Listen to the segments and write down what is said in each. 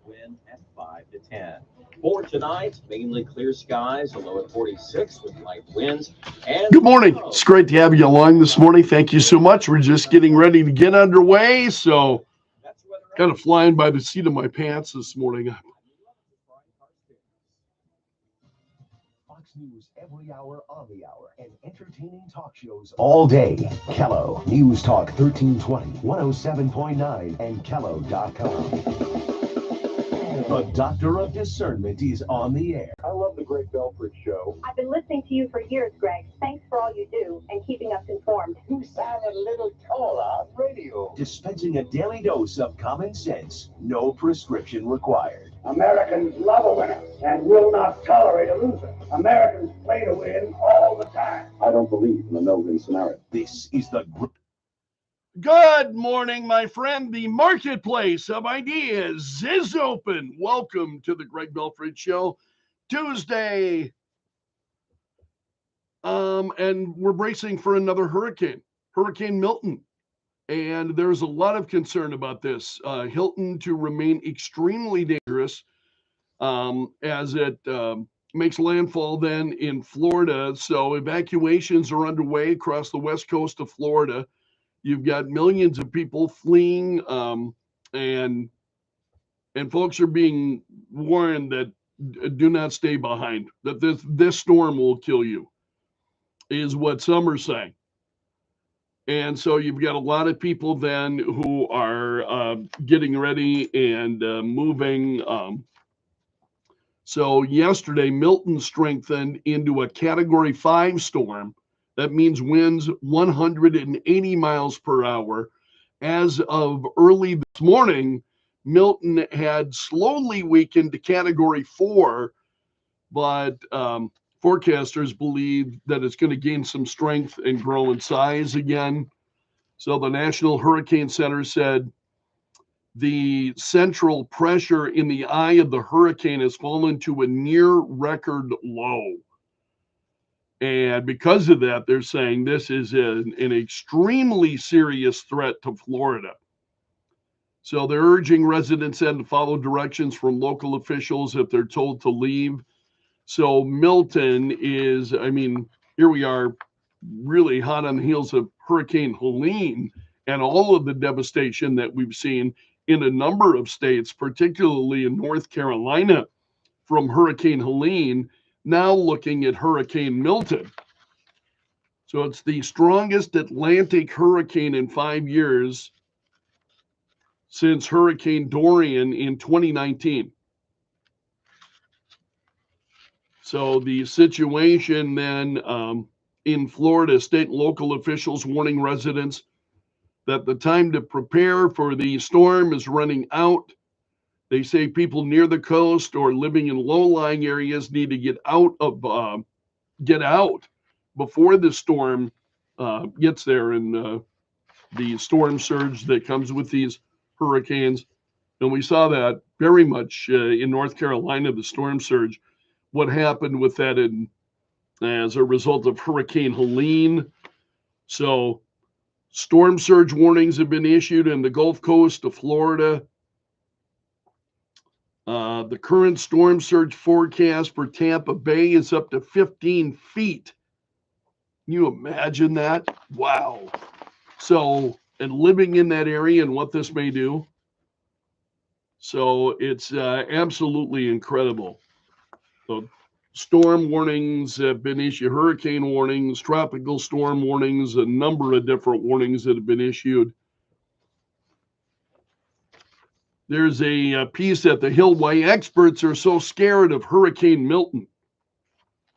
wind at 5 to 10. For tonight, mainly clear skies, a low at 46 with light winds. And good morning. It's great to have you along this morning. Thank you so much. We're just getting ready to get underway. So, kind of flying by the seat of my pants this morning. Fox News every hour on the hour and entertaining talk shows all day. Kello News Talk 1320, 107.9 and Kello.com. The Doctor of Discernment is on the air. I love the Greg Belfrage show. I've been listening to you for years, Greg. Thanks for all you do and keeping us informed. You sound a little taller on radio. Dispensing a daily dose of common sense. No prescription required. Americans love a winner and will not tolerate a loser. Americans play to win all the time. I don't believe in the no-win scenario. This is the Good morning, my friend. The marketplace of ideas is open. Welcome to the Greg Belfrage Show, Tuesday. And we're bracing for another hurricane, Hurricane Milton. And there's a lot of concern about this. Hilton to remain extremely dangerous as it makes landfall then in Florida. So evacuations are underway across the west coast of Florida. You've got millions of people fleeing, and folks are being warned that do not stay behind, that this storm will kill you, is what some are saying. And so you've got a lot of people then who are getting ready and moving. So yesterday, Milton strengthened into a Category 5 storm. That means winds 180 miles per hour. As of early this morning, Milton had slowly weakened to Category 4, but forecasters believe that it's going to gain some strength and grow in size again. So the National Hurricane Center said the central pressure in the eye of the hurricane has fallen to a near record low. And because of that, they're saying this is an extremely serious threat to Florida. So they're urging residents then to follow directions from local officials if they're told to leave. So Milton is, here we are really hot on the heels of Hurricane Helene and all of the devastation that we've seen in a number of states, particularly in North Carolina from Hurricane Helene. Now looking at Hurricane Milton. So it's the strongest Atlantic hurricane in 5 years since Hurricane Dorian in 2019. So the situation then in Florida, state and local officials warning residents that the time to prepare for the storm is running out. They say people near the coast or living in low-lying areas need to get out before the storm gets there, and the storm surge that comes with these hurricanes. And we saw that very much in North Carolina, the storm surge. What happened with that as a result of Hurricane Helene. So storm surge warnings have been issued in the Gulf Coast of Florida. The current storm surge forecast for Tampa Bay is up to 15 feet. Can you imagine that? Wow. So, and living in that area and what this may do. So it's absolutely incredible. So storm warnings have been issued, hurricane warnings, tropical storm warnings, a number of different warnings that have been issued. There's a piece at the Hill why experts are so scared of Hurricane Milton.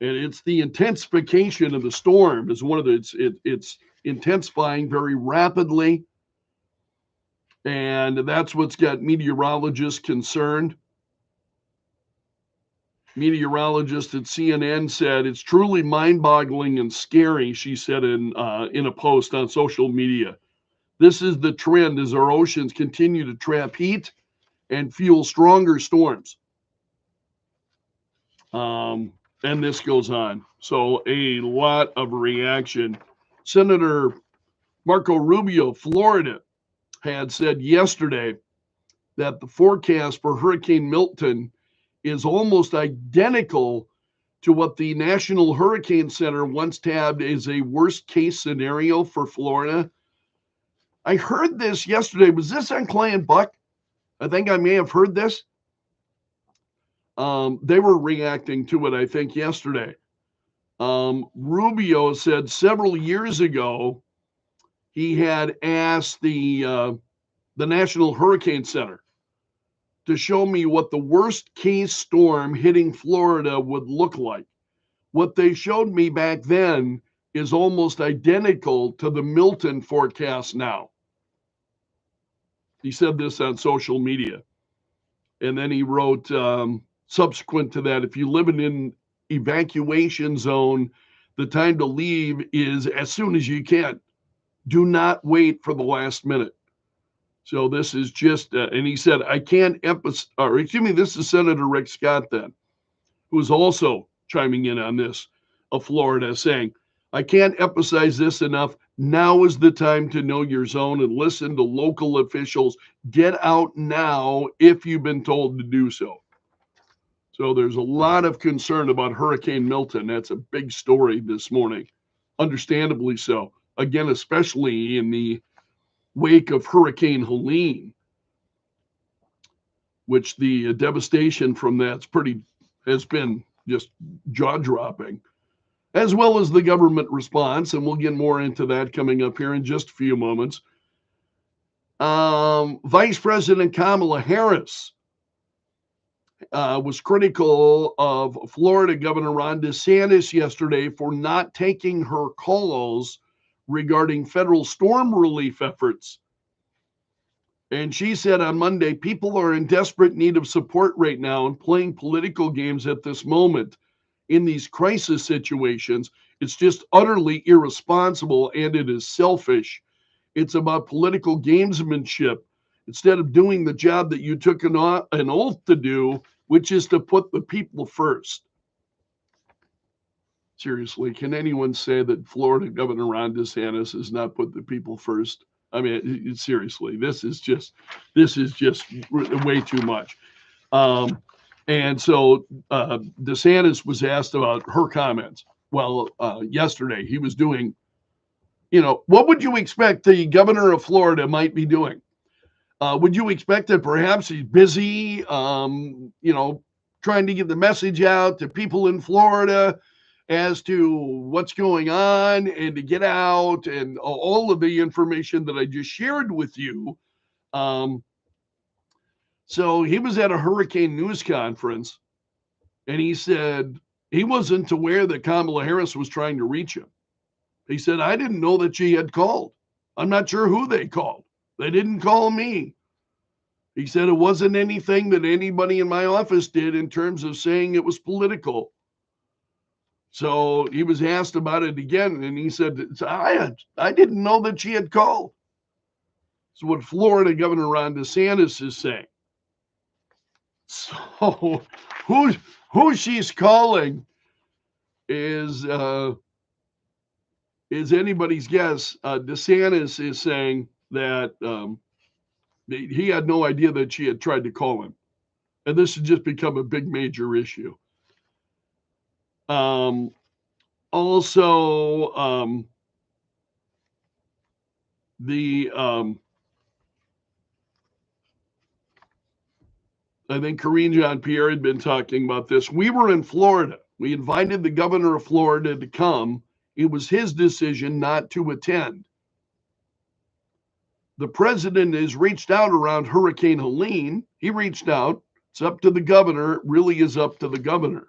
And it's the intensification of the storm is one of it's intensifying very rapidly. And that's what's got meteorologists concerned. Meteorologist at CNN said, it's truly mind-boggling and scary, she said in a post on social media. This is the trend as our oceans continue to trap heat and fuel stronger storms. And this goes on. So a lot of reaction. Senator Marco Rubio, Florida, had said yesterday that the forecast for Hurricane Milton is almost identical to what the National Hurricane Center once tabbed as a worst case scenario for Florida. I heard this yesterday. Was this on Clay and Buck? I think I may have heard this. They were reacting to it, I think, yesterday. Rubio said several years ago he had asked the National Hurricane Center to show me what the worst case storm hitting Florida would look like. What they showed me back then is almost identical to the Milton forecast now. He said this on social media. And then he wrote, subsequent to that, if you live in an evacuation zone, the time to leave is as soon as you can. Do not wait for the last minute. So this is just, and he said, I can't emphasize, or excuse me, this is Senator Rick Scott then, who's also chiming in on this of Florida, saying, I can't emphasize this enough. Now is the time to know your zone and listen to local officials. Get out now if you've been told to do so. So there's a lot of concern about Hurricane Milton. That's a big story this morning, understandably so. Again, especially in the wake of Hurricane Helene, which the devastation from that's has been just jaw-dropping, as well as the government response, and we'll get more into that coming up here in just a few moments. Vice President Kamala Harris was critical of Florida Governor Ron DeSantis yesterday for not taking her calls regarding federal storm relief efforts. And she said on Monday, people are in desperate need of support right now and playing political games at this moment. In these crisis situations, it's just utterly irresponsible and it is selfish. It's about political gamesmanship instead of doing the job that you took an oath to do, which is to put the people first. Seriously, can anyone say that Florida Governor Ron DeSantis has not put the people first? I mean, seriously, this is just way too much. And so DeSantis was asked about her comments. Well, yesterday he was doing, what would you expect the governor of Florida might be doing? Would you expect that perhaps he's busy, trying to get the message out to people in Florida as to what's going on and to get out and all of the information that I just shared with you. So he was at a hurricane news conference and he said he wasn't aware that Kamala Harris was trying to reach him. He said, I didn't know that she had called. I'm not sure who they called. They didn't call me. He said it wasn't anything that anybody in my office did in terms of saying it was political. So he was asked about it again, and he said, I didn't know that she had called. So what Florida Governor Ron DeSantis is saying. So who she's calling is anybody's guess. DeSantis is saying that he had no idea that she had tried to call him. And this has just become a big major issue. Also, I think Karine Jean-Pierre had been talking about this. We were in Florida. We invited the governor of Florida to come. It was his decision not to attend. The president has reached out around Hurricane Helene. He reached out. It's up to the governor. It really is up to the governor.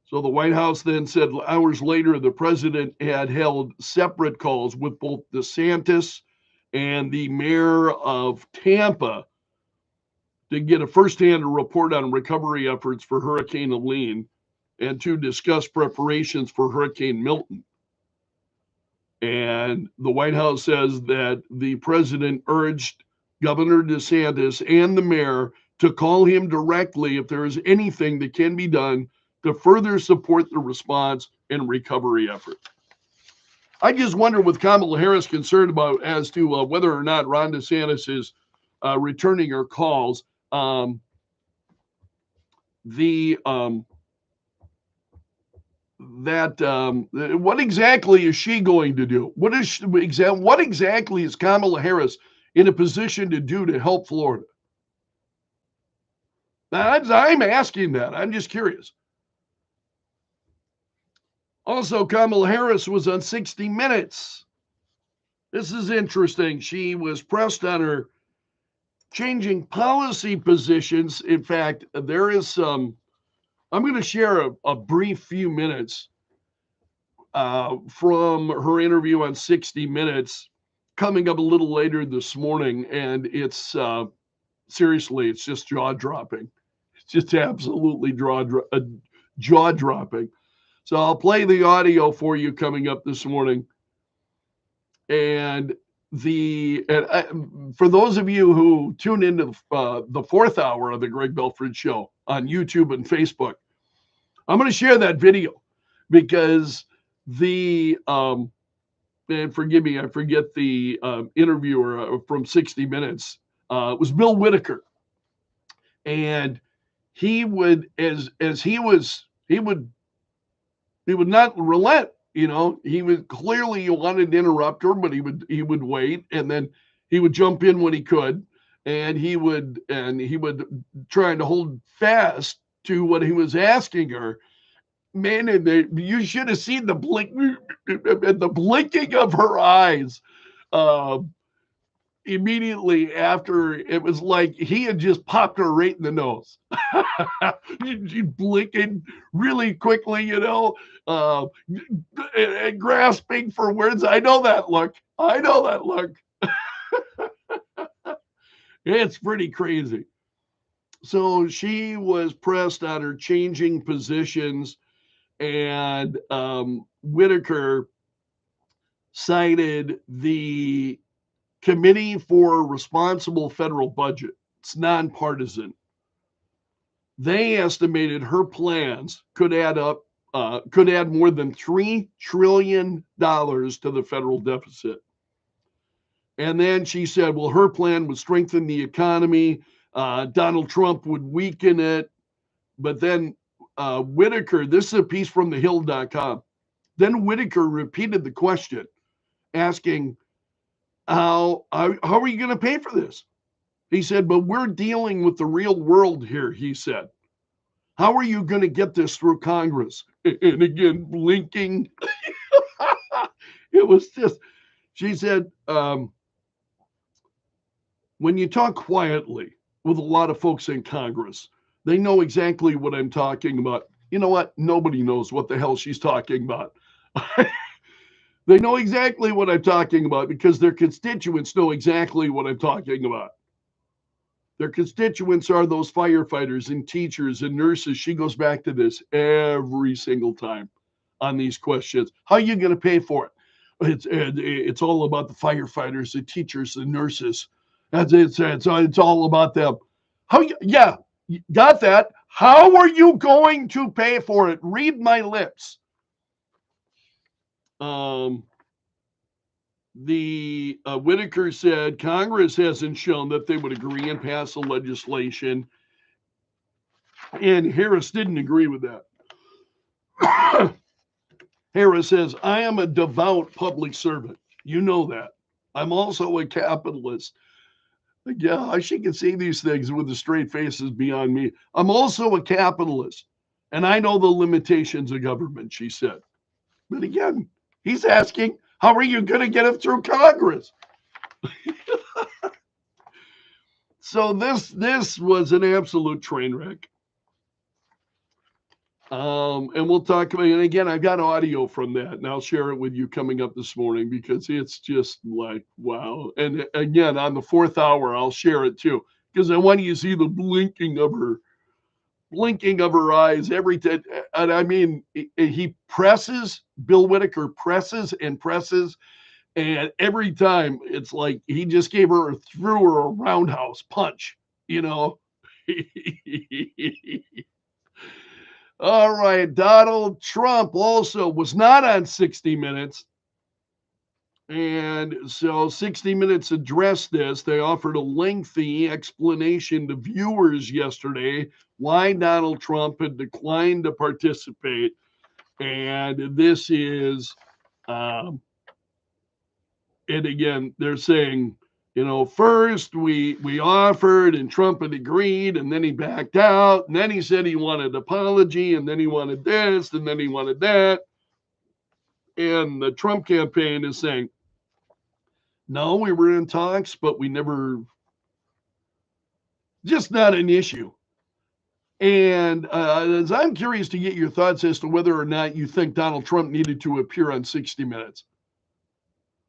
So the White House then said hours later, the president had held separate calls with both DeSantis and the mayor of Tampa to get a firsthand report on recovery efforts for Hurricane Helene and to discuss preparations for Hurricane Milton. And the White House says that the president urged Governor DeSantis and the mayor to call him directly if there is anything that can be done to further support the response and recovery effort. I just wonder with Kamala Harris concerned about as to whether or not Ron DeSantis is returning her calls. What exactly is she going to do? What exactly is Kamala Harris in a position to do to help Florida? I'm asking that. I'm just curious. Also, Kamala Harris was on 60 Minutes. This is interesting. She was pressed on her changing policy positions. In fact, there is some, I'm going to share a brief few minutes from her interview on 60 Minutes coming up a little later this morning. And it's seriously, it's just jaw-dropping. It's just absolutely jaw-dropping. So I'll play the audio for you coming up this morning. And for those of you who tune into the fourth hour of the Greg Belfrage Show on YouTube and Facebook, I'm going to share that video because and forgive me, I forget the interviewer from 60 Minutes. It was Bill Whitaker, and he would, he would not relent. You know, he would clearly wanted to interrupt her, but he would wait, and then he would jump in when he could, and he would try to hold fast to what he was asking her. Man, and you should have seen the blinking of her eyes immediately after. It was like he had just popped her right in the nose. She blinking really quickly, you know, and grasping for words. I know that look. It's pretty crazy. So she was pressed on her changing positions, and Whitaker cited the Committee for Responsible Federal Budget. It's nonpartisan. They estimated her plans could add more than $3 trillion to the federal deficit. And then she said, well, her plan would strengthen the economy. Donald Trump would weaken it. But then Whitaker, this is a piece from thehill.com. Then Whitaker repeated the question, asking, how are you going to pay for this? He said, but we're dealing with the real world here, he said. How are you going to get this through Congress? And again, blinking. It was just, she said, when you talk quietly with a lot of folks in Congress, they know exactly what I'm talking about. You know what? Nobody knows what the hell she's talking about. They know exactly what I'm talking about because their constituents know exactly what I'm talking about. Their constituents are those firefighters and teachers and nurses. She goes back to this every single time on these questions. How are you going to pay for it? It's all about the firefighters, the teachers, the nurses. It's all about them. Yeah, got that. How are you going to pay for it? Read my lips. Whitaker said Congress hasn't shown that they would agree and pass the legislation, and Harris didn't agree with that. Harris says, I am a devout public servant. You know that. I'm also a capitalist. Like, yeah, she can say these things with a straight face is beyond me. I'm also a capitalist, and I know the limitations of government, she said. But again, he's asking, how are you going to get it through Congress? So this was an absolute train wreck. And we'll talk about it. And again, I've got audio from that, and I'll share it with you coming up this morning because it's just like, wow. And again, on the fourth hour, I'll share it too, because I want you to see the blinking of her eyes every time. And I mean, Bill Whitaker presses and presses. And every time it's like he just threw her a roundhouse punch, you know. All right. Donald Trump also was not on 60 Minutes. And so 60 Minutes addressed this. They offered a lengthy explanation to viewers yesterday why Donald Trump had declined to participate. And this is, and again, they're saying, first we offered and Trump had agreed, and then he backed out, and then he said he wanted an apology, and then he wanted this, and then he wanted that. And the Trump campaign is saying, no, we were in talks, but we never, just not an issue. And as I'm curious to get your thoughts as to whether or not you think Donald Trump needed to appear on 60 Minutes.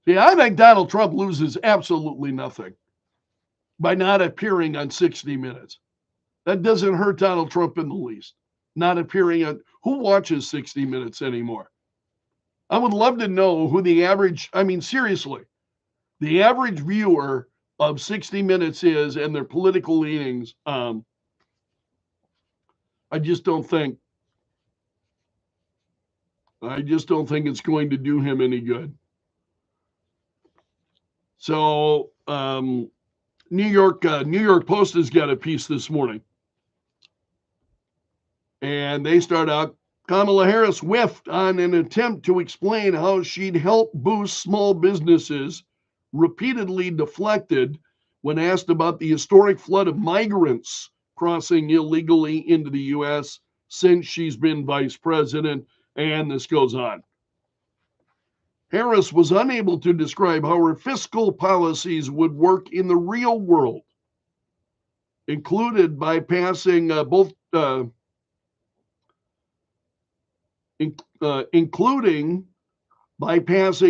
See, I think Donald Trump loses absolutely nothing by not appearing on 60 Minutes. That doesn't hurt Donald Trump in the least. Not appearing on, who watches 60 Minutes anymore? I would love to know who the average, seriously, the average viewer of 60 Minutes is and their political leanings. I just don't think it's going to do him any good. So New York Post has got a piece this morning, and they start out, Kamala Harris whiffed on an attempt to explain how she'd help boost small businesses, repeatedly deflected when asked about the historic flood of migrants crossing illegally into the U.S. since she's been vice president, and this goes on. Harris was unable to describe how her fiscal policies would work in the real world, including bypassing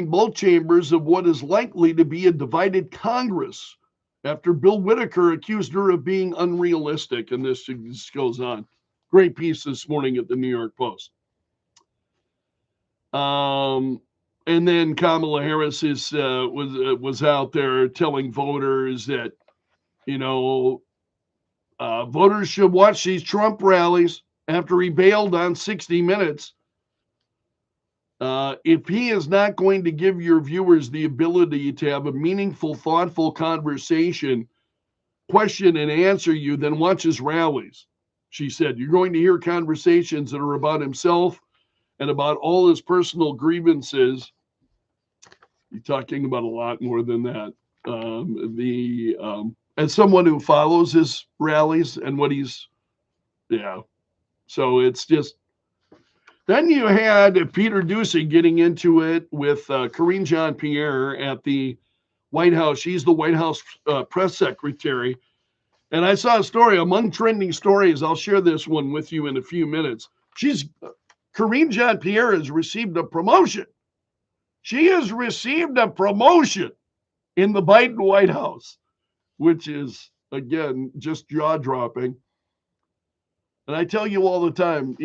both chambers of what is likely to be a divided Congress after Bill Whitaker accused her of being unrealistic. And this goes on. Great piece this morning at the New York Post. And then Kamala Harris was out there telling voters that, voters should watch these Trump rallies after he bailed on 60 Minutes. If he is not going to give your viewers the ability to have a meaningful, thoughtful conversation, question and answer you, then watch his rallies. She said, you're going to hear conversations that are about himself and about all his personal grievances. You're talking about a lot more than that. As someone who follows his rallies and what he's, so it's just. Then you had Peter Doocy getting into it with Karine Jean-Pierre at the White House. She's the White House press secretary. And I saw a story among trending stories. I'll share this one with you in a few minutes. Karine Jean-Pierre has received a promotion. She has received a promotion in the Biden White House, which is, again, just jaw-dropping. And I tell you all the time,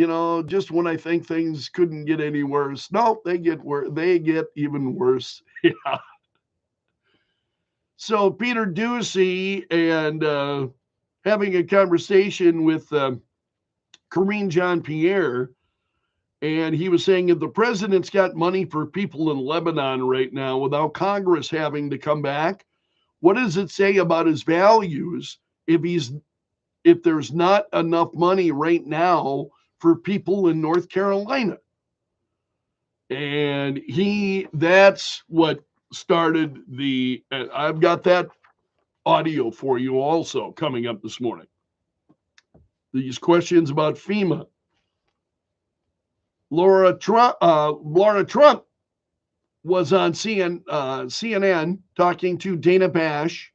just when I think things couldn't get any worse, no, they get worse. They get even worse. Yeah. So Peter Doocy and having a conversation with Karine Jean-Pierre, and he was saying if the president's got money for people in Lebanon right now without Congress having to come back, what does it say about his values if there's not enough money right now for people in North Carolina? And that's what started I've got that audio for you also coming up this morning. These questions about FEMA. Laura Trump was on CNN talking to Dana Bash,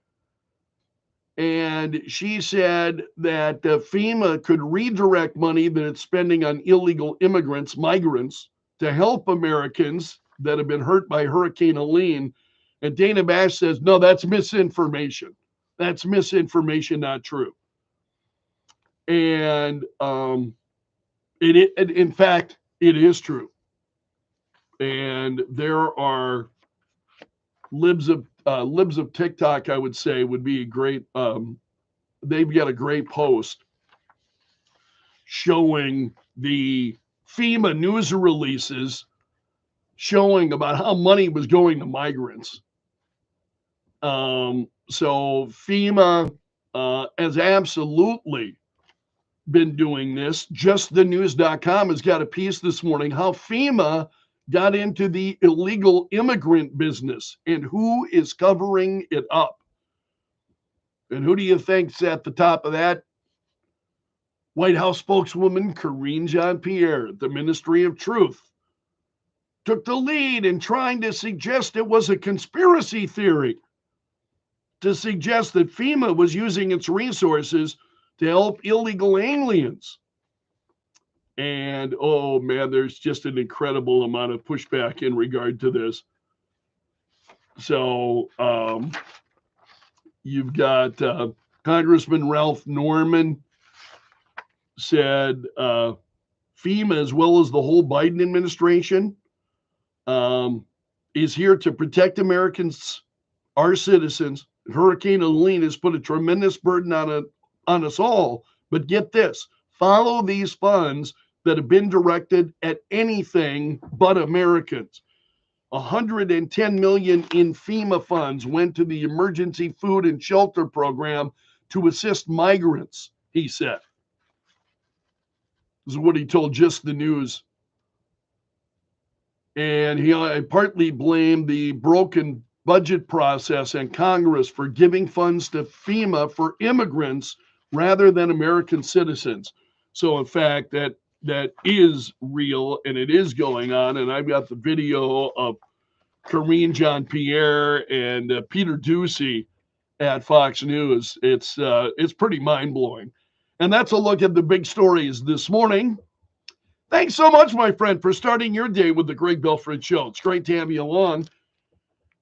and she said that FEMA could redirect money that it's spending on illegal migrants, to help Americans that have been hurt by Hurricane Helene. And Dana Bash says, no, that's misinformation. That's misinformation, not true. And in fact, it is true. And there are libs of TikTok, I would say, would be a great, they've got a great post showing the FEMA news releases showing about how money was going to migrants. So FEMA has absolutely been doing this. JustTheNews.com has got a piece this morning how FEMA got into the illegal immigrant business and who is covering it up. And who do you think's at the top of that? White House spokeswoman Karine Jean-Pierre, the Ministry of Truth, took the lead in trying to suggest it was a conspiracy theory, to suggest that FEMA was using its resources to help illegal aliens. And, oh man, there's just an incredible amount of pushback in regard to this. So you've got Congressman Ralph Norman said FEMA, as well as the whole Biden administration, is here to protect Americans, our citizens. Hurricane Helene has put a tremendous burden on us all. But get this, follow these funds that have been directed at anything but Americans. 110 million in FEMA funds went to the Emergency Food and Shelter Program to assist migrants, he said. This is what he told Just the News. And he partly blamed the broken budget process and Congress for giving funds to FEMA for immigrants rather than American citizens. So, in fact, that is real and it is going on. And I've got the video of Karine Jean-Pierre and Peter Doocy at Fox News. It's pretty mind-blowing. And that's a look at the big stories this morning. Thanks so much, my friend, for starting your day with the Greg Belfrage Show. It's great to have you along.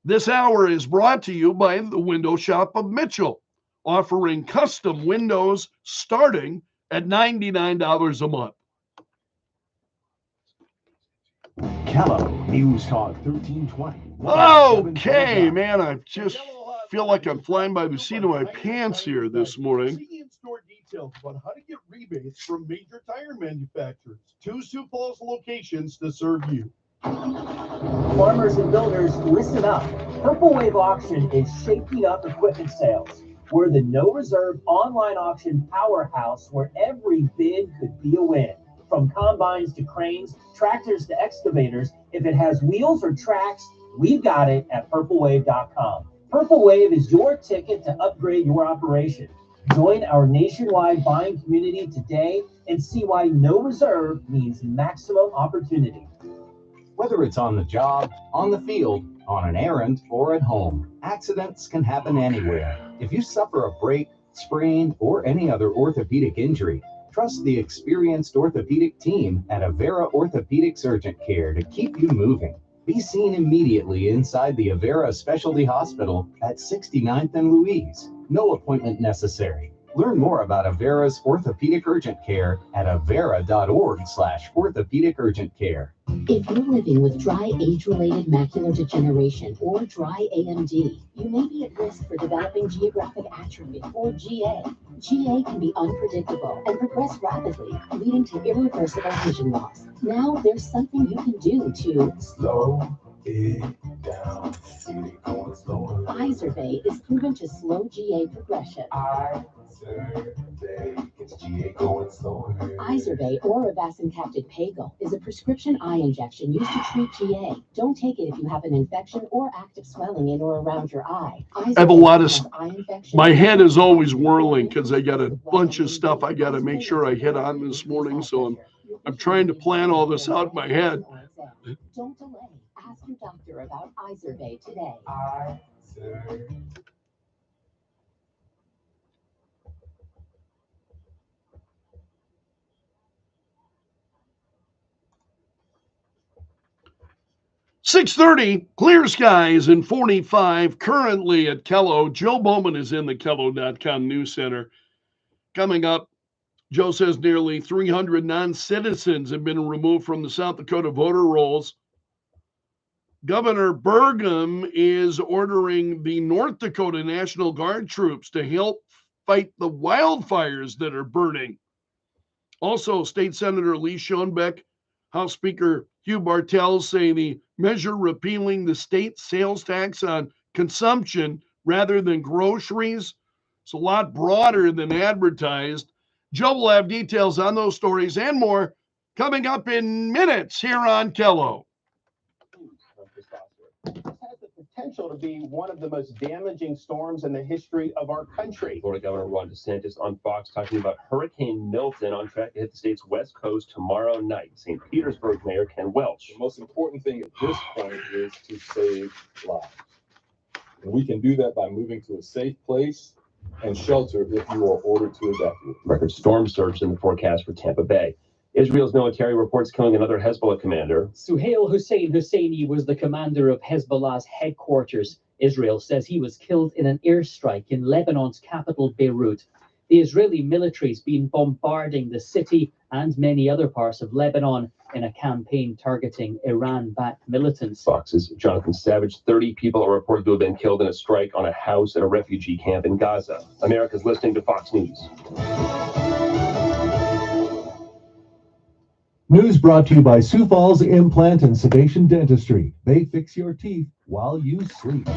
This hour is brought to you by the Window Shop of Mitchell, offering custom windows starting at $99 a month. Kello News Talk 1320. Okay, man, I just feel like I'm flying by the seat of my pants here this morning. See in-store details about how to get rebates from major tire manufacturers. 2 Sioux Falls locations to serve you. Farmers and builders, listen up. Purple Wave Auction is shaking up equipment sales. We're the no-reserve online auction powerhouse where every bid could be a win. From combines to cranes, tractors to excavators, if it has wheels or tracks, we've got it at purplewave.com. Purple Wave is your ticket to upgrade your operation. Join our nationwide buying community today and see why no reserve means maximum opportunity. Whether it's on the job, on the field, on an errand, or at home, accidents can happen anywhere. If you suffer a break, sprain, or any other orthopedic injury, trust the experienced orthopedic team at Avera Orthopedics Urgent Care to keep you moving. Be seen immediately inside the Avera Specialty Hospital at 69th and Louise. No appointment necessary. Learn more about Avera's Orthopedic Urgent Care at avera.org/orthopedic urgent care. If you're living with dry age-related macular degeneration or dry AMD, you may be at risk for developing geographic atrophy or GA. GA can be unpredictable and progress rapidly, leading to irreversible vision loss. Now there's something you can do to slow it down. Izervay is proven to slow GA progression. Izervay gets GA going slower. Izervay or avastin-capsid pagel is a prescription eye injection used to treat GA. Don't take it if you have an infection or active swelling in or around your eye. I have a lot of, my head is always whirling because I got a bunch of stuff I got to make sure I hit on this morning. So I'm trying to plan all this out in my head. Don't delay. Ask your doctor about Izervay today. Izervay. 6:30, clear skies and 45 currently at Kello. Joe Bowman is in the Kello.com News Center. Coming up, Joe says nearly 300 non-citizens have been removed from the South Dakota voter rolls. Governor Burgum is ordering the North Dakota National Guard troops to help fight the wildfires that are burning. Also, State Senator Lee Schoenbeck, House Speaker Hugh Bartels say the measure repealing the state sales tax on consumption rather than groceries. It's a lot broader than advertised. Joe will have details on those stories and more coming up in minutes here on Kello. This has the potential to be one of the most damaging storms in the history of our country. Florida Governor Ron DeSantis on Fox talking about Hurricane Milton on track to hit the state's west coast tomorrow night. St. Petersburg Mayor Ken Welch. The most important thing at this point is to save lives. And we can do that by moving to a safe place and shelter if you are ordered to evacuate. Record storm surge in the forecast for Tampa Bay. Israel's military reports killing another Hezbollah commander. Suhail Husseini was the commander of Hezbollah's headquarters. Israel says he was killed in an airstrike in Lebanon's capital, Beirut. The Israeli military's been bombarding the city and many other parts of Lebanon in a campaign targeting Iran-backed militants. Fox's Jonathan Savage. 30 people are reported to have been killed in a strike on a house at a refugee camp in Gaza. America's listening to Fox News. News brought to you by Sioux Falls Implant and Sedation Dentistry. They fix your teeth while you sleep.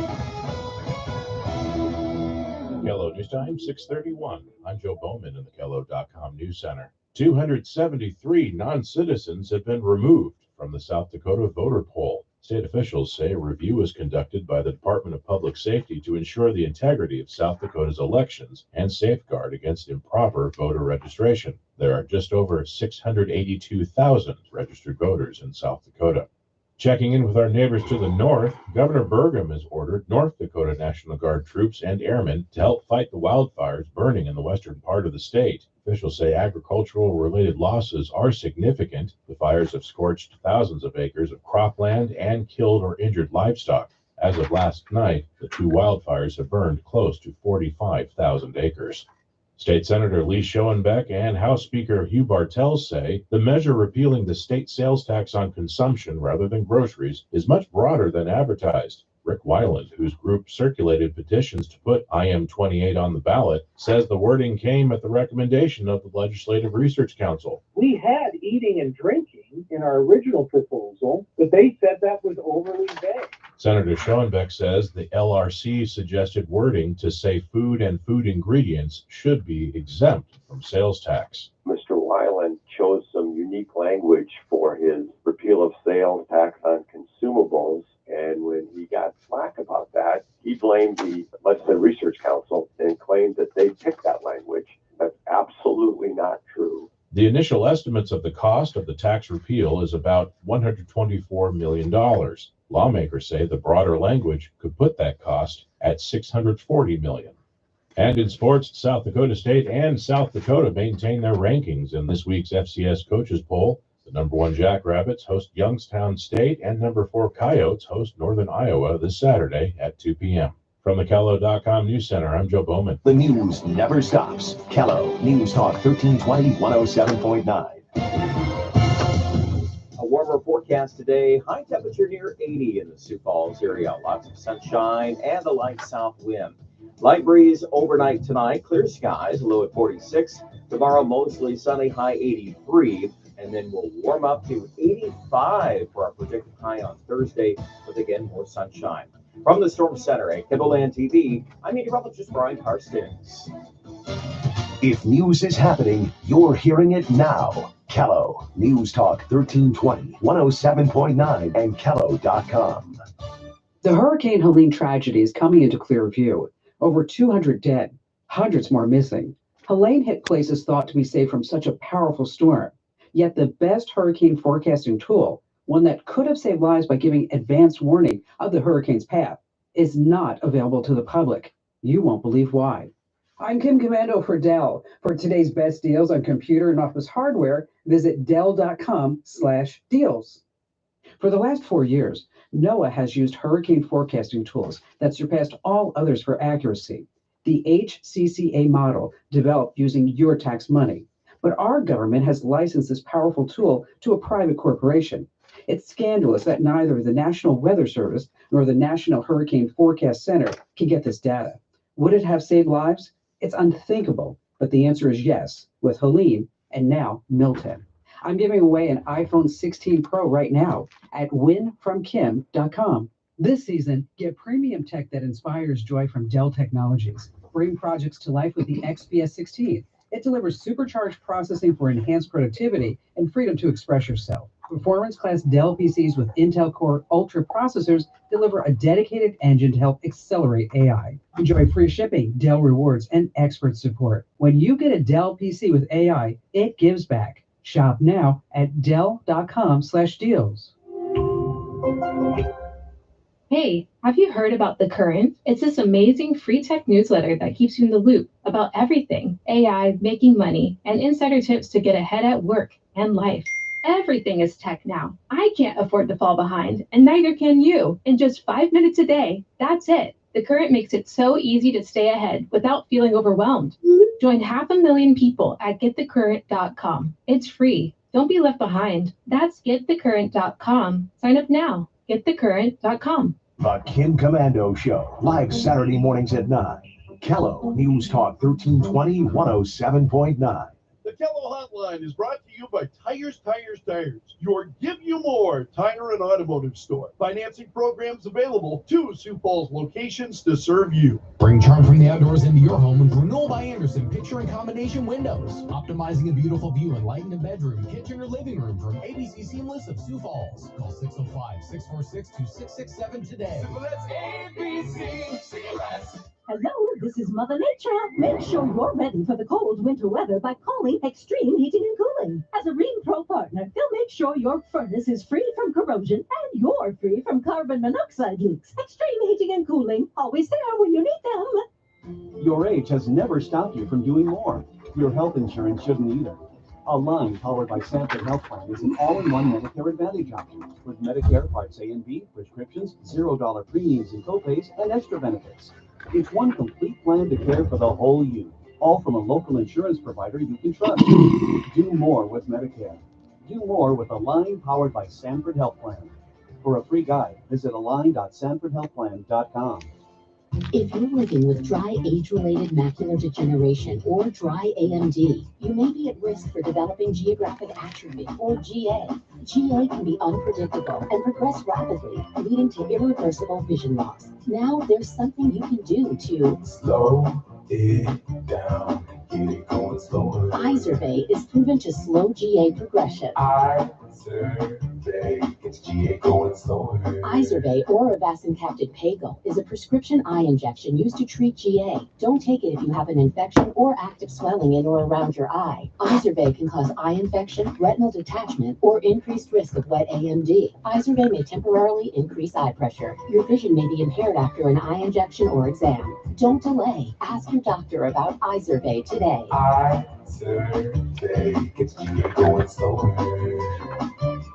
Kello News Time, 6:31. I'm Joe Bowman in the Kello.com News Center. 273 non-citizens have been removed from the South Dakota voter poll. State officials say a review was conducted by the Department of Public Safety to ensure the integrity of South Dakota's elections and safeguard against improper voter registration. There are just over 682,000 registered voters in South Dakota. Checking in with our neighbors to the north, Governor Burgum has ordered North Dakota National Guard troops and airmen to help fight the wildfires burning in the western part of the state. Officials say agricultural-related losses are significant. The fires have scorched thousands of acres of cropland and killed or injured livestock. As of last night, the two wildfires have burned close to 45,000 acres. State Senator Lee Schoenbeck and House Speaker Hugh Bartels say the measure repealing the state sales tax on consumption rather than groceries is much broader than advertised. Rick Weiland, whose group circulated petitions to put IM28 on the ballot, says the wording came at the recommendation of the Legislative Research Council. We had eating and drinking in our original proposal, but they said that was overly vague. Senator Schoenbeck says the LRC suggested wording to say food and food ingredients should be exempt from sales tax. Mr. Weiland chose some unique language for his repeal of sales tax on consumables. And when he got flack about that, he blamed the Legislative Research Council and claimed that they picked that language. That's absolutely not true. The initial estimates of the cost of the tax repeal is about $124 million. Lawmakers say the broader language could put that cost at $640 million. And in sports, South Dakota State and South Dakota maintain their rankings in this week's FCS coaches poll. The number 1 Jackrabbits host Youngstown State, and number 4 Coyotes host Northern Iowa this Saturday at 2 p.m. From the Kello.com News Center, I'm Joe Bowman. The news never stops. Kello News Talk 1320 107.9. A warmer forecast today. High temperature near 80 in the Sioux Falls area. Lots of sunshine and a light south wind. Light breeze overnight tonight. Clear skies, low at 46. Tomorrow mostly sunny, high 83. And then we'll warm up to 85 for our projected high on Thursday, with again more sunshine. From the Storm Center at Kindleland TV, I'm meteorologist Brian Karstens. If news is happening, you're hearing it now. Kello News Talk 1320 107.9 and Kello.com. The Hurricane Helene tragedy is coming into clear view. Over 200 dead, hundreds more missing. Helene hit places thought to be safe from such a powerful storm. Yet the best hurricane forecasting tool, one that could have saved lives by giving advance warning of the hurricane's path, is not available to the public. You won't believe why. I'm Kim Commando for Dell. For today's best deals on computer and office hardware, visit Dell.com/deals. For the last 4 years, NOAA has used hurricane forecasting tools that surpassed all others for accuracy. The HCCA model developed using your tax money. But our government has licensed this powerful tool to a private corporation. It's scandalous that neither the National Weather Service nor the National Hurricane Forecast Center can get this data. Would it have saved lives? It's unthinkable, but the answer is yes, with Helene and now Milton. I'm giving away an iPhone 16 Pro right now at winfromkim.com. This season, get premium tech that inspires joy from Dell Technologies. Bring projects to life with the XPS 16. It delivers supercharged processing for enhanced productivity and freedom to express yourself. Performance-class Dell PCs with Intel Core Ultra processors deliver a dedicated engine to help accelerate AI. Enjoy free shipping, Dell rewards, and expert support. When you get a Dell PC with AI, it gives back. Shop now at dell.com/deals. Hey, have you heard about The Current? It's this amazing free tech newsletter that keeps you in the loop about everything AI, making money, and insider tips to get ahead at work and life. Everything is tech now. I can't afford to fall behind, and neither can you. In just 5 minutes a day, that's it. The Current makes it so easy to stay ahead without feeling overwhelmed. Join 500,000 people at getthecurrent.com. It's free. Don't be left behind. That's getthecurrent.com. Sign up now. GetTheCurrent.com. The Kim Commando Show, live Saturday mornings at 9. Kello News Talk 1320 107.9. The Kello Hotline is brought to you by Tires, your Give You More tire and automotive store. Financing programs available. 2 Sioux Falls locations to serve you. Bring charm from the outdoors into your home with Renewal by Andersen picture and combination windows. Optimizing a beautiful view and lighten a bedroom, kitchen, or living room from ABC Seamless of Sioux Falls. Call 605-646-2667 today. So that's ABC Seamless. Hello, this is Mother Nature. Make sure you're ready for the cold winter weather by calling Extreme Heating and Cooling. As a Rheem Pro partner, they'll make sure your furnace is free from corrosion and you're free from carbon monoxide leaks. Extreme Heating and Cooling, always there when you need them. Your age has never stopped you from doing more. Your health insurance shouldn't either. A line powered by Sanford Health Plan is an all-in-one Medicare Advantage option with Medicare Parts A and B, prescriptions, $0 premiums and copays, and extra benefits. It's one complete plan to care for the whole you, all from a local insurance provider you can trust. Do more with Medicare. Do more with a line powered by Sanford Health Plan. For a free guide, visit align.sanfordhealthplan.com. If you're living with dry age-related macular degeneration or dry AMD, you may be at risk for developing geographic atrophy or GA. GA can be unpredictable and progress rapidly, leading to irreversible vision loss. Now there's something you can do to slow it down, get it going slower. Izervay is proven to slow GA progression. Izervay gets GA going slower. Izervay or avacincaptad pegol is a prescription eye injection used to treat GA. Don't take it if you have an infection or active swelling in or around your eye. Izervay can cause eye infection, retinal detachment, or increased risk of wet AMD. Izervay may temporarily increase eye pressure. Your vision may be impaired after an eye injection or exam. Don't delay. Ask your doctor about Izervay today. Izervay gets GA going slower.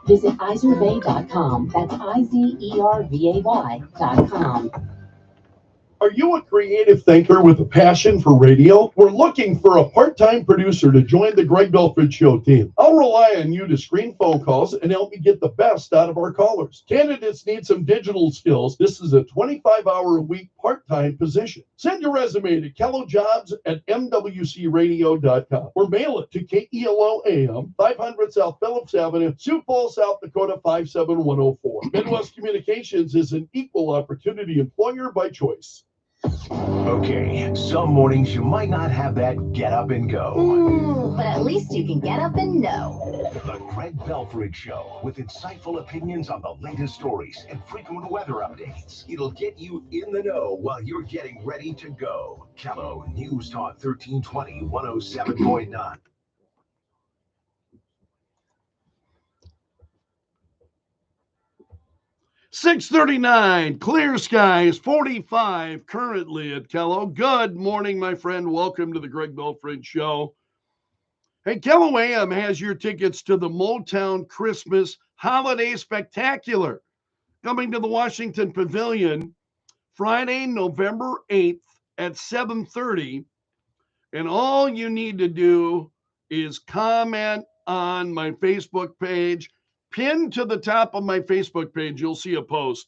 Visit Izervay.com. That's IZERVAY.com. Are you a creative thinker with a passion for radio? We're looking for a part-time producer to join the Greg Belfrage Show team. I'll rely on you to screen phone calls and help me get the best out of our callers. Candidates need some digital skills. This is a 25-hour-a-week part-time position. Send your resume to kellojobs@mwcradio.com or mail it to KELO AM, 500 South Phillips Avenue, Sioux Falls, South Dakota 57104. Midwest Communications is an equal opportunity employer by choice. Okay, some mornings you might not have that get up and go. But at least you can get up and know. The Greg Belfrage Show, with insightful opinions on the latest stories and frequent weather updates. It'll get you in the know while you're getting ready to go. Kello News Talk 1320 107.9. .639, clear skies, 45 currently at Kello. Good morning, my friend. Welcome to the Greg Belfrage Show. Hey, Kello AM has your tickets to the Motown Christmas Holiday Spectacular coming to the Washington Pavilion Friday, November 8th at 7:30. And all you need to do is comment on my Facebook page. Pinned to the top of my Facebook page, you'll see a post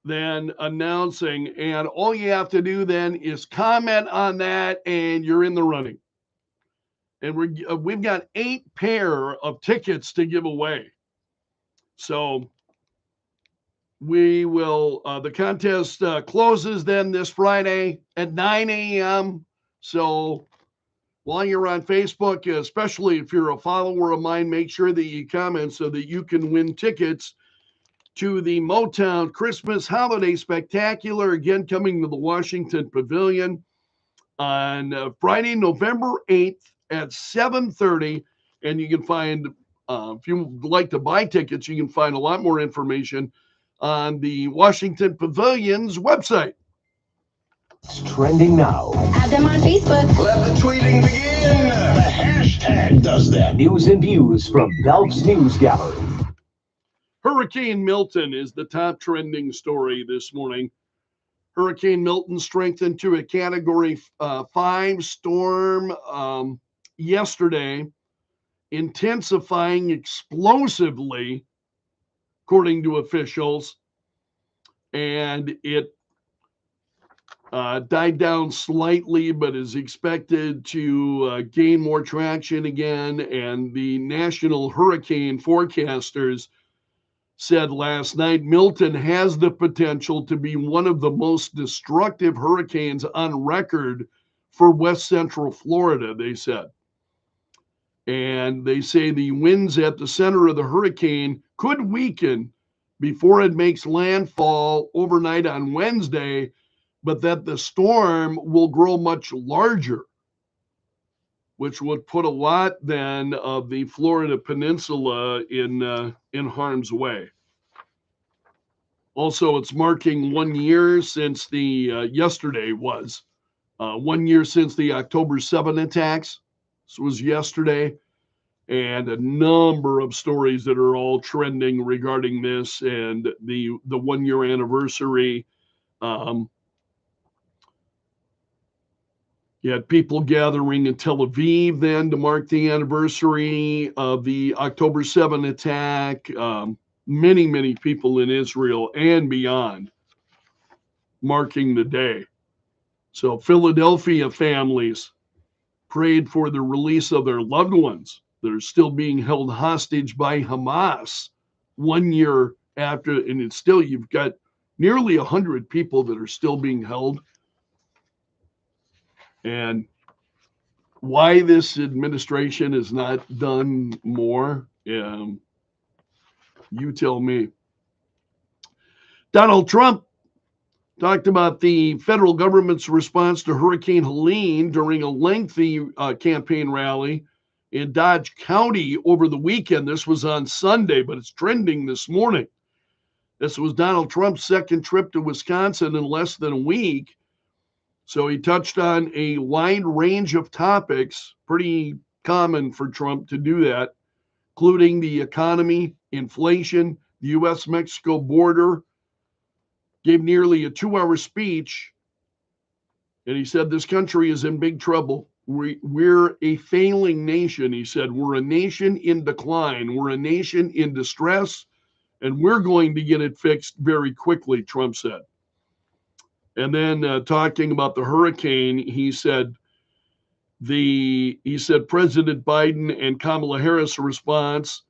then announcing, and all you have to do then is comment on that and you're in the running. and we've got 8 pair of tickets to give away. So we will, the contest closes then this Friday at 9 a.m. So while you're on Facebook, especially if you're a follower of mine, make sure that you comment so that you can win tickets to the Motown Christmas Holiday Spectacular, again coming to the Washington Pavilion on Friday, November 8th at 7:30. And you can find, if you would like to buy tickets, you can find a lot more information on the Washington Pavilion's website. It's trending now. Add them on Facebook. Let the tweeting begin. The hashtag does that. News and views from Belf's News Gallery. Hurricane Milton is the top trending story this morning. Hurricane Milton strengthened to a Category 5 storm yesterday, intensifying explosively, according to officials, and it died down slightly, but is expected to gain more traction again. And the national hurricane forecasters said last night Milton has the potential to be one of the most destructive hurricanes on record for West Central Florida, they said. And they say the winds at the center of the hurricane could weaken before it makes landfall overnight on Wednesday, but that the storm will grow much larger, which would put a lot then of the Florida peninsula in harm's way. Also, it's marking 1 year since yesterday was 1 year since the October 7 attacks. This was yesterday, and a number of stories that are all trending regarding this and the 1 year anniversary. You had people gathering in Tel Aviv then to mark the anniversary of the October 7 attack. Many, many people in Israel and beyond marking the day. So Philadelphia families prayed for the release of their loved ones that are still being held hostage by Hamas 1 year after, and it's still, you've got nearly 100 people that are still being held. And why this administration has not done more, you tell me. Donald Trump talked about the federal government's response to Hurricane Helene during a lengthy campaign rally in Dodge County over the weekend. This was on Sunday, but it's trending this morning. This was Donald Trump's second trip to Wisconsin in less than a week. So he touched on a wide range of topics, pretty common for Trump to do that, including the economy, inflation, the U.S.-Mexico border. Gave nearly a 2-hour speech, and he said this country is in big trouble. We're a failing nation, he said. We're a nation in decline. We're a nation in distress, and we're going to get it fixed very quickly, Trump said. And then talking about the hurricane, he said President Biden and Kamala Harris' response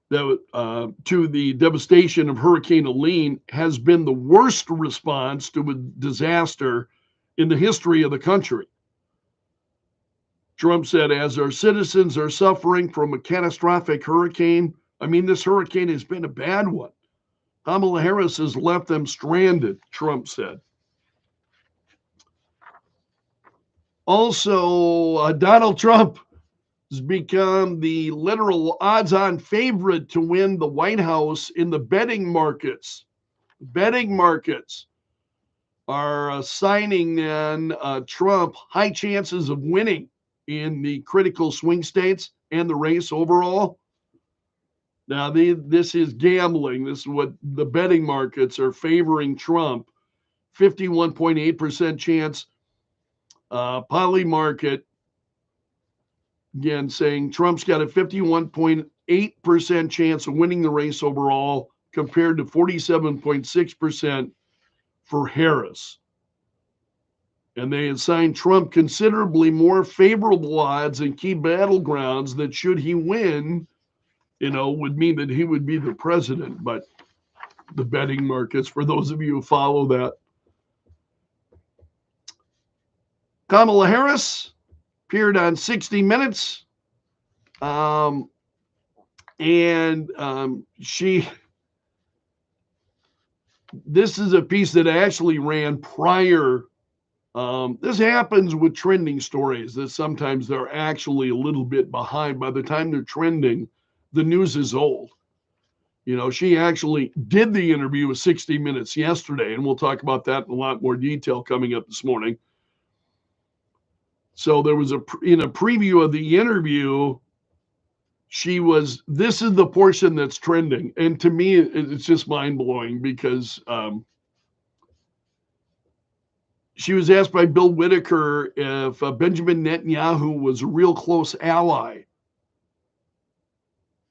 that to the devastation of Hurricane Helene has been the worst response to a disaster in the history of the country. Trump said, as our citizens are suffering from a catastrophic hurricane, this hurricane has been a bad one. Kamala Harris has left them stranded, Trump said. Also, Donald Trump has become the literal odds-on favorite to win the White House in the betting markets. Betting markets are assigning then Trump high chances of winning in the critical swing states and the race overall. Now, this is gambling. This is what the betting markets are favoring Trump. 51.8% chance. Poly market, again, saying Trump's got a 51.8% chance of winning the race overall compared to 47.6% for Harris. And they assigned Trump considerably more favorable odds in key battlegrounds that should he win, would mean that he would be the president. But the betting markets, for those of you who follow that. Kamala Harris appeared on 60 Minutes. This is a piece that actually ran prior. This happens with trending stories, that sometimes they're actually a little bit behind. By the time they're trending, the news is old. She actually did the interview with 60 Minutes yesterday, and we'll talk about that in a lot more detail coming up this morning. So there was in a preview of the interview, this is the portion that's trending. And to me, it's just mind-blowing because she was asked by Bill Whitaker if Benjamin Netanyahu was a real close ally.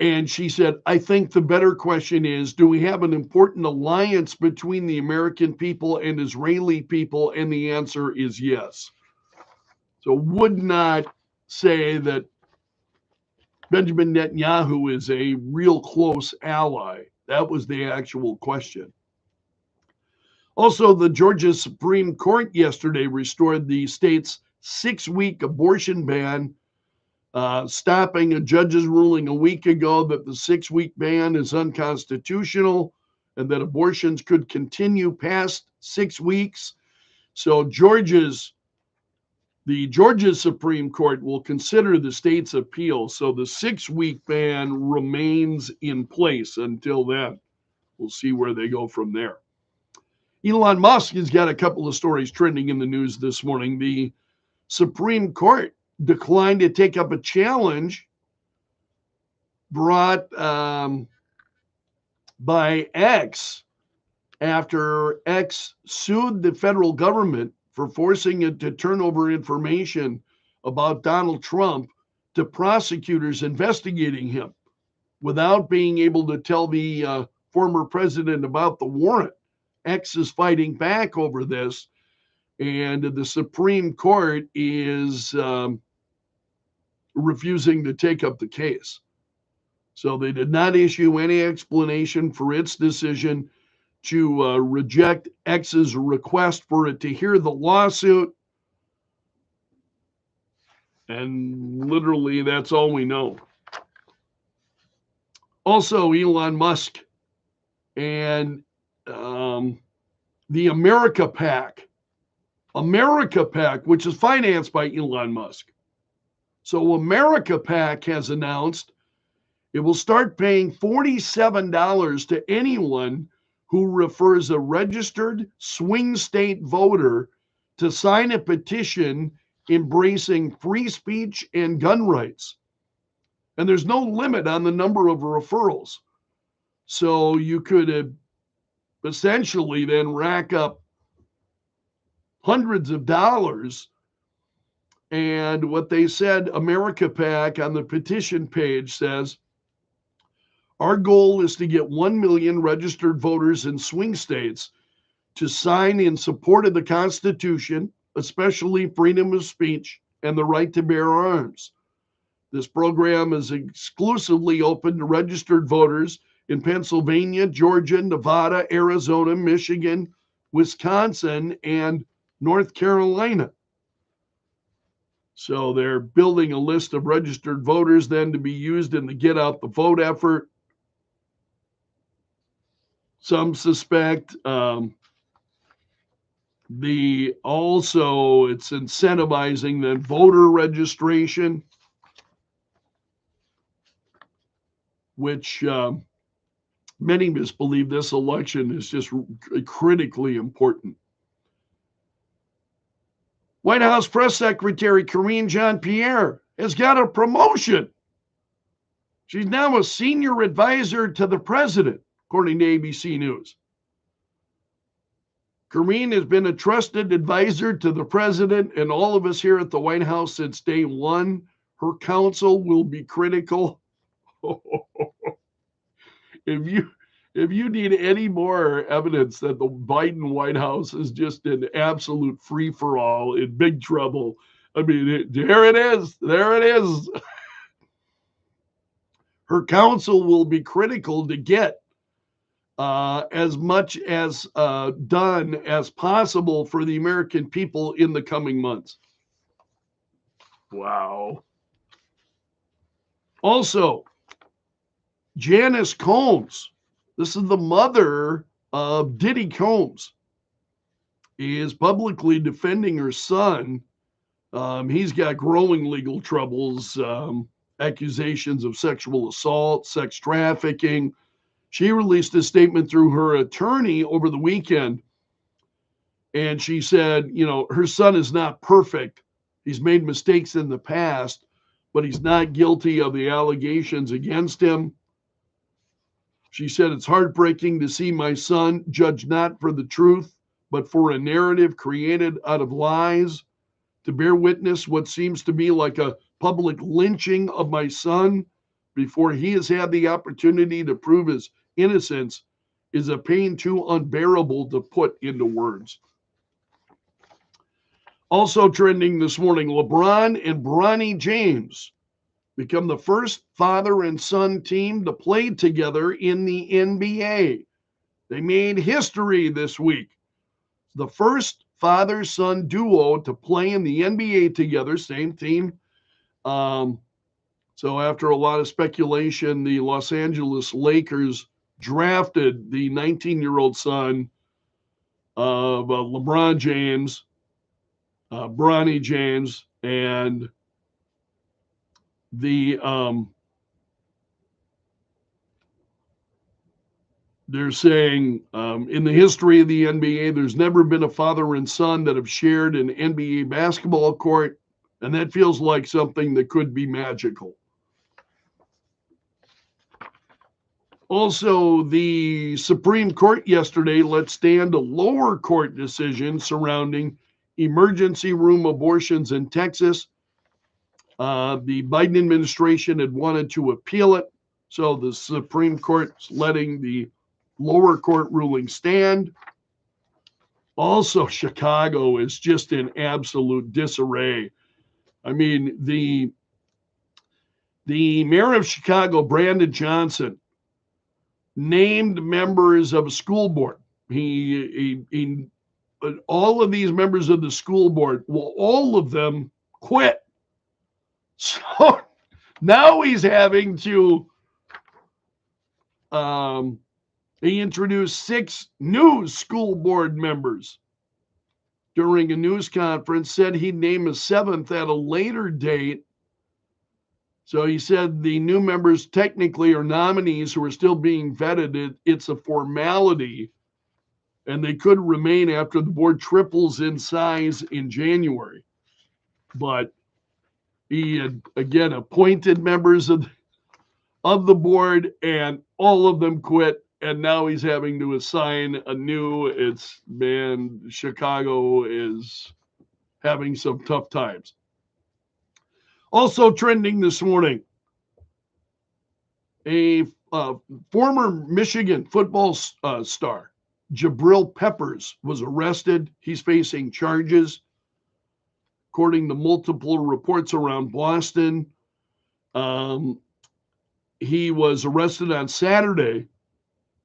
And she said, I think the better question is, do we have an important alliance between the American people and Israeli people? And the answer is yes. So would not say that Benjamin Netanyahu is a real close ally. That was the actual question. Also, the Georgia Supreme Court yesterday restored the state's 6-week abortion ban, stopping a judge's ruling a week ago that the 6-week ban is unconstitutional and that abortions could continue past 6 weeks. So the Georgia Supreme Court will consider the state's appeal. So the 6-week ban remains in place until then. We'll see where they go from there. Elon Musk has got a couple of stories trending in the news this morning. The Supreme Court declined to take up a challenge brought by X after X sued the federal government for forcing it to turn over information about Donald Trump to prosecutors investigating him without being able to tell the former president about the warrant. X is fighting back over this, and the Supreme Court is refusing to take up the case. So they did not issue any explanation for its decision to reject X's request for it to hear the lawsuit. And literally, that's all we know. Also, Elon Musk and the America PAC, which is financed by Elon Musk. So America PAC has announced it will start paying $47 to anyone who refers a registered swing state voter to sign a petition embracing free speech and gun rights. And there's no limit on the number of referrals. So you could essentially then rack up hundreds of dollars. And what they said, America PAC on the petition page says, our goal is to get 1 million registered voters in swing states to sign in support of the Constitution, especially freedom of speech and the right to bear arms. This program is exclusively open to registered voters in Pennsylvania, Georgia, Nevada, Arizona, Michigan, Wisconsin, and North Carolina. So they're building a list of registered voters then to be used in the Get Out the Vote effort. Some suspect it's incentivizing the voter registration, which many of us believe this election is just critically important. White House Press Secretary Karine Jean-Pierre has got a promotion. She's now a senior advisor to the president, according to ABC News. Karine has been a trusted advisor to the president and all of us here at the White House since day one. Her counsel will be critical. If If you need any more evidence that the Biden White House is just an absolute free-for-all in big trouble, I mean, there it is. There it is. Her counsel will be critical to get as much as done as possible for the American people in the coming months. Wow. Also, Janice Combs, this is the mother of Diddy Combs, is publicly defending her son. He's got growing legal troubles, accusations of sexual assault, sex trafficking. She released a statement through her attorney over the weekend, and she said, you know, her son is not perfect. He's made mistakes in the past, but he's not guilty of the allegations against him. She said, it's heartbreaking to see my son judged not for the truth, but for a narrative created out of lies, to bear witness what seems to be like a public lynching of my son before he has had the opportunity to prove his innocence is a pain too unbearable to put into words. Also trending this morning, LeBron and Bronny James become the first father and son team to play together in the NBA. They made history this week. The first father-son duo to play in the NBA together, same team. So after a lot of speculation, the Los Angeles Lakers drafted the 19-year-old son of LeBron James, Bronny James, and they're saying in the history of the NBA, there's never been a father and son that have shared an NBA basketball court, and that feels like something that could be magical. Also, the Supreme Court yesterday let stand a lower court decision surrounding emergency room abortions in Texas. The Biden administration had wanted to appeal it, so the Supreme Court's letting the lower court ruling stand. Also, Chicago is just in absolute disarray. I mean, the mayor of Chicago, Brandon Johnson, named members of a school board. He all of these members of the school board, well, all of them quit. So now he's having to he introduced 6 new school board members during a news conference, said he'd name a 7th at a later date. So he said the new members technically are nominees who are still being vetted. It's a formality, and they could remain after the board triples in size in January. But he had, again, appointed members of the board, and all of them quit. And now he's having to assign a new, Chicago is having some tough times. Also trending this morning, a former Michigan football star, Jabril Peppers, was arrested. He's facing charges. According to multiple reports around Boston, he was arrested on Saturday.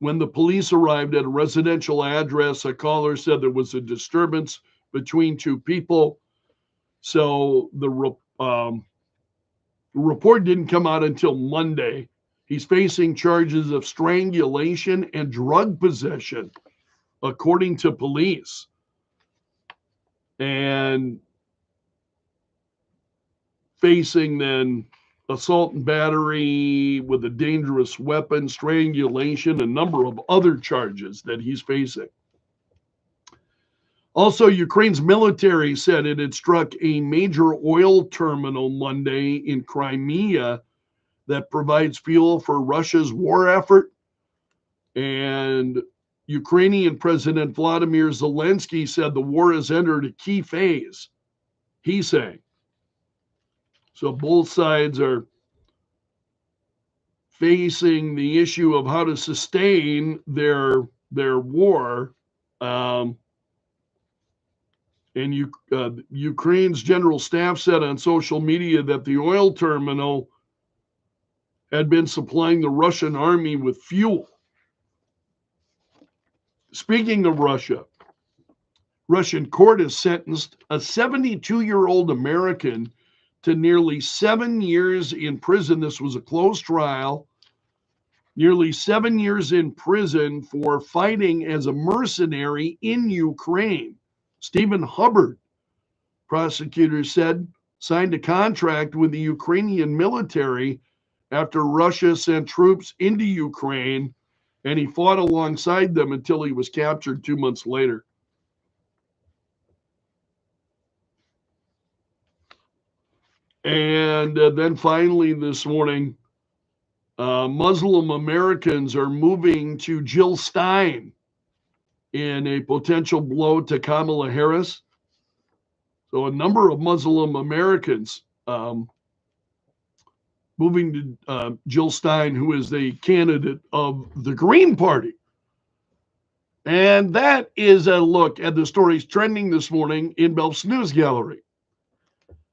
When the police arrived at a residential address, a caller said there was a disturbance between 2 people. So the report didn't come out until Monday. He's facing charges of strangulation and drug possession, according to police. And facing then assault and battery with a dangerous weapon, strangulation, a number of other charges that he's facing. Also, Ukraine's military said it had struck a major oil terminal Monday in Crimea that provides fuel for Russia's war effort. And Ukrainian President Vladimir Zelensky said the war has entered a key phase, he's saying. So both sides are facing the issue of how to sustain their war. And Ukraine's general staff said on social media that the oil terminal had been supplying the Russian army with fuel. Speaking of Russia, Russian court has sentenced a 72-year-old American to nearly 7 years in prison. This was a closed trial. Nearly 7 years in prison for fighting as a mercenary in Ukraine. Stephen Hubbard, prosecutors said, signed a contract with the Ukrainian military after Russia sent troops into Ukraine, and he fought alongside them until he was captured 2 months later. And then finally this morning, Muslim Americans are moving to Jill Stein in a potential blow to Kamala Harris. So a number of Muslim Americans moving to Jill Stein, who is the candidate of the Green Party. And that is a look at the stories trending this morning in Belf's News Gallery.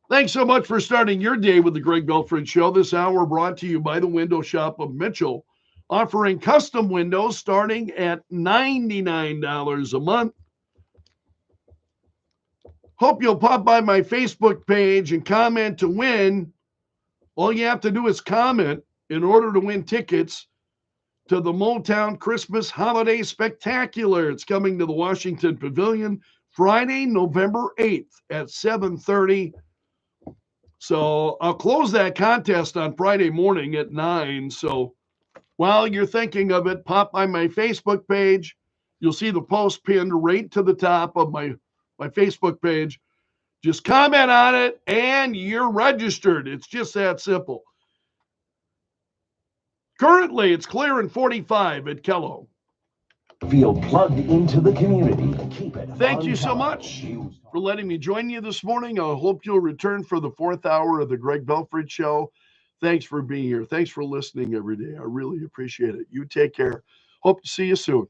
Thanks so much for starting your day with the Greg Belfrage Show. This hour brought to you by the Window Shop of Mitchell, offering custom windows starting at $99 a month. Hope you'll pop by my Facebook page and comment to win. All you have to do is comment in order to win tickets to the Motown Christmas Holiday Spectacular. It's coming to the Washington Pavilion Friday, November 8th at 7:30. So I'll close that contest on Friday morning at 9. So while you're thinking of it, pop by my Facebook page. You'll see the post pinned right to the top of my Facebook page. Just comment on it and you're registered. It's just that simple. Currently, it's clear in 45 at Kello. Feel plugged into the community. Keep it. Thank you so much for letting me join you this morning. I hope you'll return for the 4th hour of the Greg Belfrage Show. Thanks for being here. Thanks for listening every day. I really appreciate it. You take care. Hope to see you soon.